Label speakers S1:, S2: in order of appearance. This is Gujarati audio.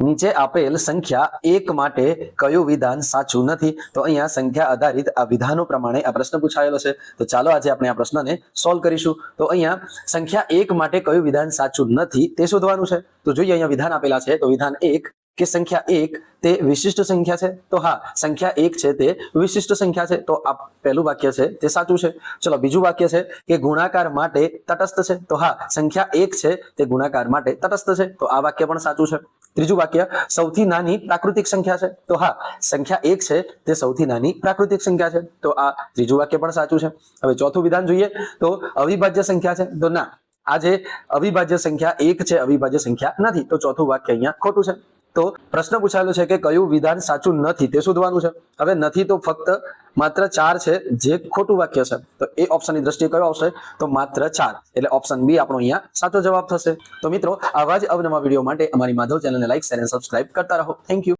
S1: નીચે આપેલ સંખ્યા 1 માટે કયું વિધાન સાચું નથી? તો અહીંયા સંખ્યા આધારિત આ વિધાનો પ્રમાણે આ પ્રશ્ન પૂછાયેલો છે. તો ચાલો આજે આપણે આ પ્રશ્નને સોલ્વ કરીશું. તો અહીંયા સંખ્યા 1 માટે કયું વિધાન સાચું નથી તે શોધવાનું છે. તો જોઈએ અહીંયા વિધાન આપેલા છે. તો વિધાન 1 કે સંખ્યા 1 તે વિશિષ્ટ સંખ્યા છે. તો હા, સંખ્યા 1 છે તે વિશિષ્ટ સંખ્યા છે. તો આ પહેલું વાક્ય છે તે સાચું છે. ચલો બીજું વાક્ય છે કે ગુણાકાર માટે તટસ્થ છે. તો હા, સંખ્યા 1 છે તે ગુણાકાર માટે તટસ્થ છે. તો આ વાક્ય પણ સાચું છે. ત્રીજું વાક્ય સૌથી નાની પ્રાકૃતિક સંખ્યા છે. તો હા, સંખ્યા 1 છે તે સૌથી નાની પ્રાકૃતિક સંખ્યા છે. તો આ ત્રીજું વાક્ય પણ સાચું છે. હવે ચોથું વિધાન જોઈએ તો અવિભાજ્ય સંખ્યા છે. તો ના, આ જે અવિભાજ્ય સંખ્યા 1 છે અવિભાજ્ય સંખ્યા નથી. તો ચોથું વાક્ય અહીંયા ખોટું છે. તો પ્રશ્ન પૂછાયેલો છે કે કયું વિધાન સાચું નથી તે શોધવાનું છે. હવે નથી તો ફક્ત માત્ર 4 છે જે ખોટું વાક્ય છે. તો એ ઓપ્શનની દ્રષ્ટિએ કયો આવશે? તો માત્ર 4, એટલે ઓપ્શન બી આપણો અહીંયા સાચો જવાબ થશે. તો મિત્રો, આવા જ અવનવા વિડીયો માટે અમારી માધવ ચેનલને લાઈક, શેર અને સબસ્ક્રાઇબ કરતા રહો. Thank you.